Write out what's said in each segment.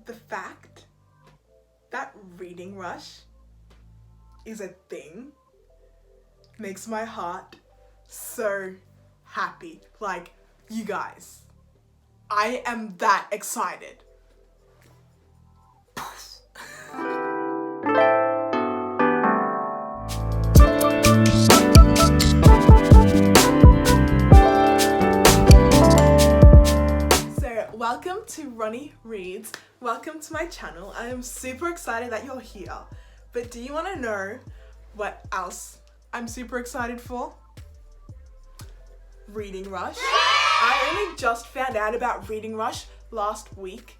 the fact that reading rush is a thing makes my heart so happy. Like, you guys, I am that excited. Welcome to Ronnie Reads. Welcome to my channel. I am super excited that you're here. But do you want to know what else I'm super excited for? Reading Rush. I only just found out about Reading Rush last week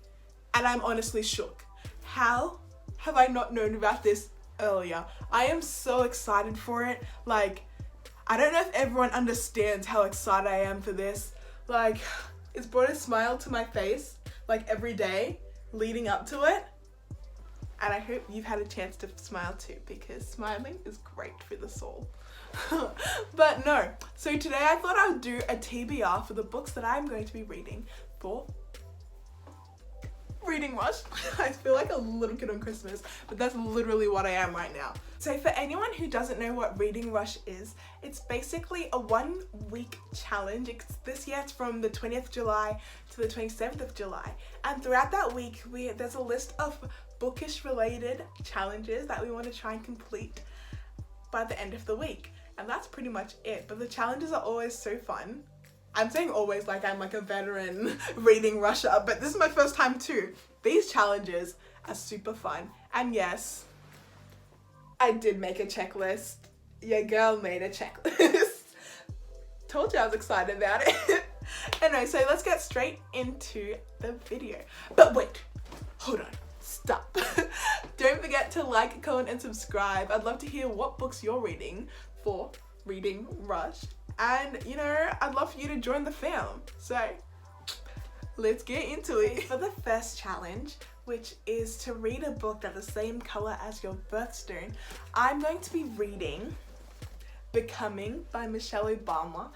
and I'm honestly shook. How have I not known about this earlier? I am so excited for it. Like, I don't know if everyone understands how excited I am for this. Like, it's brought a smile to my face, like, every day leading up to it. And I hope you've had a chance to smile too, because smiling is great for the soul. But no, so today I thought I would do a TBR for the books that I'm going to be reading for Reading Rush. I feel like a little kid on Christmas, but that's literally what I am right now. So for anyone who doesn't know what Reading Rush is, it's basically a 1 week challenge. This year it's from the 20th July to the 27th of July. And throughout that week, there's a list of bookish related challenges that we want to try and complete by the end of the week. And that's pretty much it. But the challenges are always so fun. I'm saying always like I'm like a veteran reading rusher, but this is my first time too. These challenges are super fun. And yes, I did make a checklist. Your girl made a checklist. Told you I was excited about it. Anyway, so let's get straight into the video. But wait, hold on, stop. Don't forget to like, comment, and subscribe. I'd love to hear what books you're reading for Reading Rush. And, you know, I'd love for you to join the fam. So, let's get into it. For the first challenge, which is to read a book that's the same color as your birthstone, I'm going to be reading Becoming by Michelle Obama.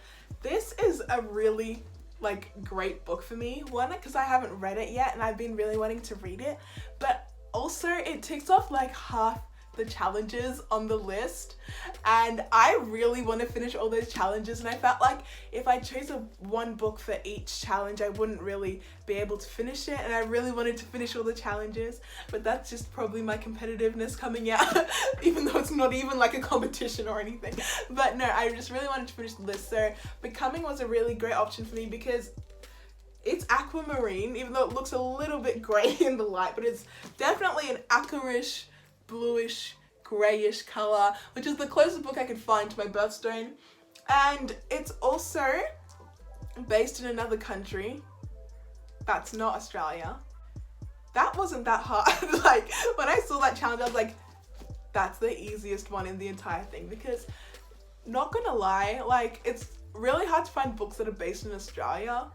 This is a really, like, great book for me. One, because I haven't read it yet and I've been really wanting to read it. But also, it ticks off, like, half the challenges on the list, and I really want to finish all those challenges, and I felt like if I chose one book for each challenge I wouldn't really be able to finish it, and I really wanted to finish all the challenges, but that's just probably my competitiveness coming out even though it's not even like a competition or anything. But no, I just really wanted to finish the list. So Becoming was a really great option for me because it's aquamarine, even though it looks a little bit grey in the light, but it's definitely an aquarish, bluish, greyish colour, which is the closest book I could find to my birthstone. And it's also based in another country that's not Australia. That wasn't that hard. Like, when I saw that challenge, I was like, that's the easiest one in the entire thing, because, not gonna lie, like, it's really hard to find books that are based in Australia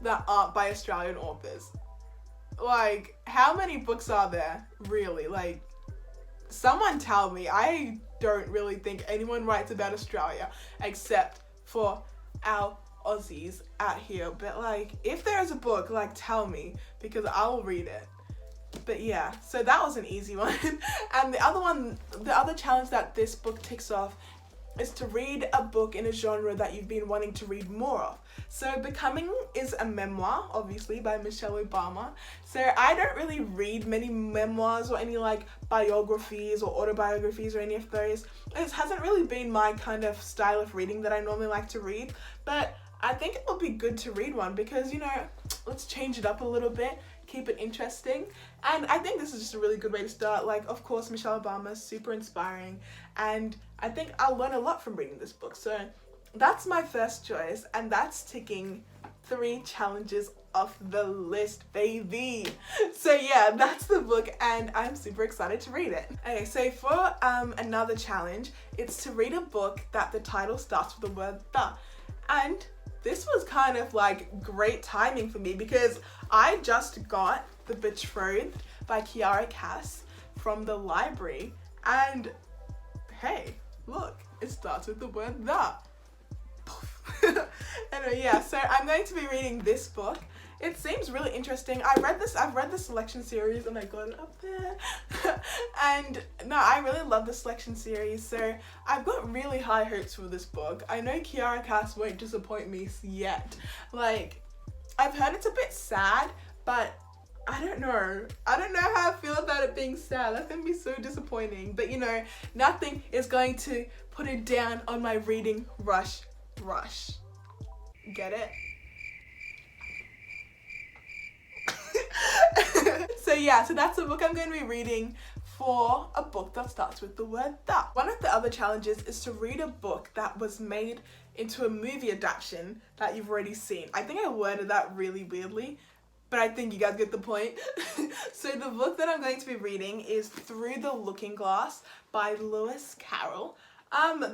that aren't by Australian authors. Like, how many books are there, really? Like, someone tell me. I don't really think anyone writes about Australia except for our Aussies out here. But like, if there is a book, like, tell me, because I'll read it. But yeah, so that was an easy one. And the other challenge that this book ticks off is to read a book in a genre that you've been wanting to read more of. So Becoming is a memoir, obviously, by Michelle Obama. So I don't really read many memoirs or any like biographies or autobiographies or any of those. It hasn't really been my kind of style of reading that I normally like to read, but I think it would be good to read one because, you know, let's change it up a little bit, keep it interesting. And I think this is just a really good way to start. Like, of course, Michelle Obama is super inspiring, and I think I'll learn a lot from reading this book. So that's my first choice, and that's ticking 3 challenges off the list, baby. So yeah, that's the book, and I'm super excited to read it. Okay, so for another challenge, it's to read a book that the title starts with the word the. And this was kind of like great timing for me because I just got The Betrothed by Kiara from the library, and hey, look, it starts with the word the. Anyway, yeah, so I'm going to be reading this book. It seems really interesting. I've read the selection series and I got it up there. And no, I really love the selection series, so I've got really high hopes for this book. I know Kiara cast won't disappoint me yet. Like, I've heard it's a bit sad, but I don't know how I feel about it being sad. That's gonna be so disappointing. But you know, nothing is going to put it down on my reading rush. Get it? So yeah, so that's the book I'm going to be reading for a book that starts with the word "the." One of the other challenges is to read a book that was made into a movie adaptation that you've already seen. I think I worded that really weirdly, but I think you guys get the point. So the book that I'm going to be reading is Through the Looking Glass by Lewis Carroll.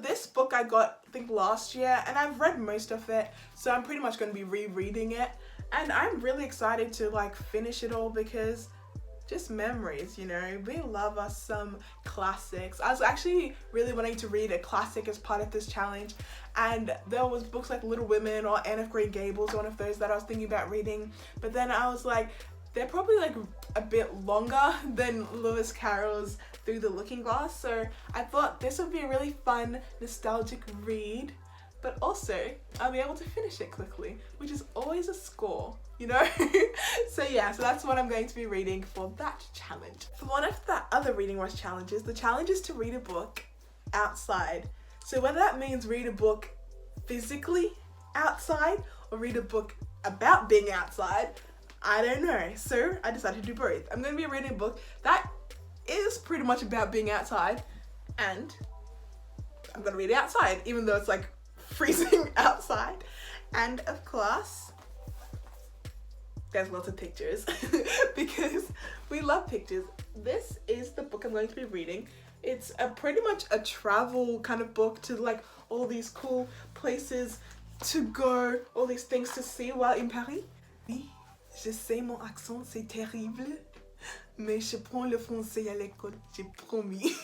This book I got, I think, last year, and I've read most of it, so I'm pretty much going to be rereading it. And I'm really excited to like finish it all because just memories, you know, we love us some classics. I was actually really wanting to read a classic as part of this challenge, and there was books like Little Women or Anne of Green Gables, one of those that I was thinking about reading, but then I was like, they're probably like a bit longer than Lewis Carroll's Through the Looking Glass, so I thought this would be a really fun, nostalgic read, but also I'll be able to finish it quickly, which is always a score, you know? So yeah, so that's what I'm going to be reading for that challenge. For one of the other Reading Rush challenges, the challenge is to read a book outside. So whether that means read a book physically outside or read a book about being outside, I don't know. So I decided to do both. I'm going to be reading a book that is pretty much about being outside, and I'm going to read it outside, even though it's like freezing outside. And of course, there's lots of pictures because we love pictures. This is the book I'm going to be reading. It's pretty much a travel kind of book to like all these cool places to go, all these things to see while in Paris. Oui, je sais mon accent c'est terrible, mais je prends le français à l'école, j'ai promis.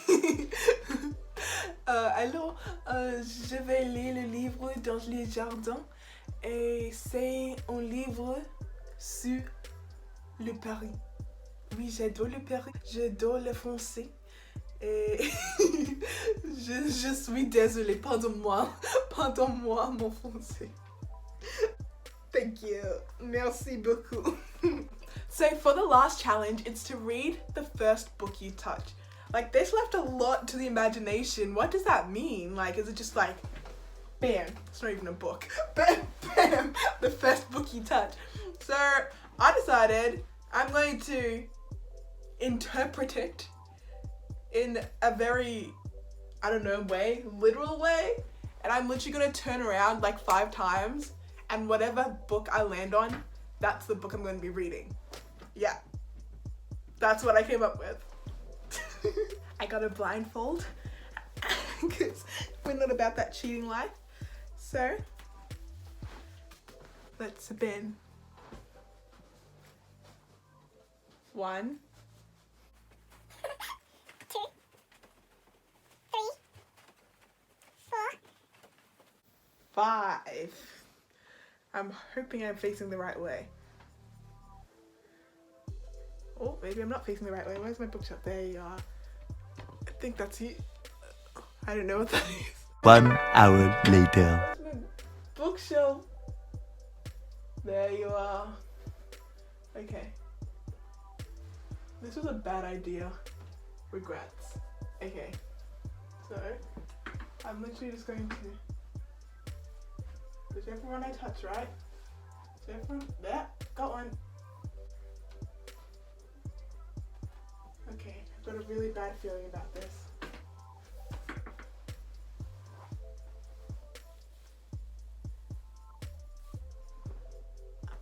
Alors, je vais lire le livre dans les jardins et c'est un livre sur le Paris. Oui, j'adore le Paris, j'adore le français. Et je suis désolée, pardonne-moi mon français. Thank you. Merci beaucoup. So for the last challenge, it's to read the first book you touch. Like, this left a lot to the imagination. What does that mean? Like, is it just like, bam, it's not even a book. Bam, bam, the first book you touch. So I decided I'm going to interpret it in a very, I don't know, literal way. And I'm literally gonna turn around like 5 times, and whatever book I land on, that's the book I'm gonna be reading. Yeah, that's what I came up with. I got a blindfold because we're not about that cheating life. So let's begin. 1, 2, 3, 4. 5. I'm hoping I'm facing the right way. Oh, maybe I'm not facing the right way. Where's my bookshelf? There you are. I think that's it. I don't know what that is. 1 hour later. Where's my bookshelf? There you are. Okay. This was a bad idea. Regrets. Okay. So, I'm literally just going to... Whichever one I touch, right? Whichever one... There. Got one. Okay. I've got a really bad feeling about this.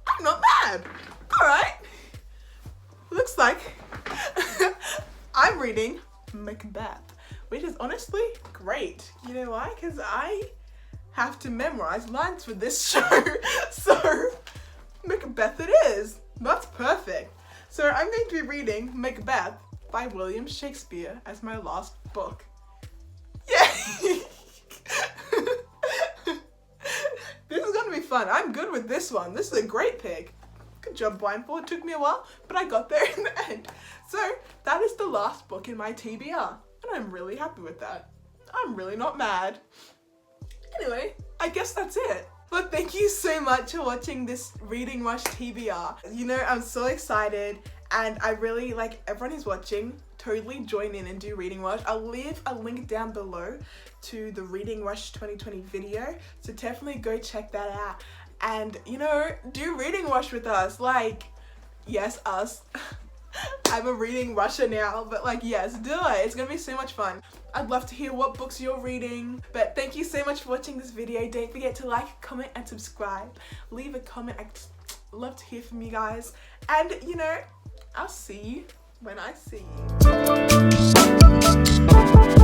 I'm not bad! Alright. Looks like I'm reading Macbeth, which is honestly great. You know why? Because I have to memorize lines for this show. So Macbeth it is. That's perfect. So I'm going to be reading Macbeth by William Shakespeare as my last book. Yay! This fun. I'm good with this one. This is a great pick. Good job, blindfold. It took me a while, but I got there in the end. So that is the last book in my TBR, and I'm really happy with that. I'm really not mad. Anyway, I guess that's it. But thank you so much for watching this Reading Rush TBR. You know, I'm so excited, and I really, like, everyone who's watching, totally join in and do Reading Rush. I'll leave a link down below to the Reading Rush 2020 video, so definitely go check that out. And, you know, do Reading Rush with us. Like, yes, us. I'm a reading rusher now, but like, yes, do it. It's gonna be so much fun. I'd love to hear what books you're reading. But thank you so much for watching this video. Don't forget to like, comment, and subscribe. Leave a comment. I'd love to hear from you guys. And, you know, I'll see you when I see you.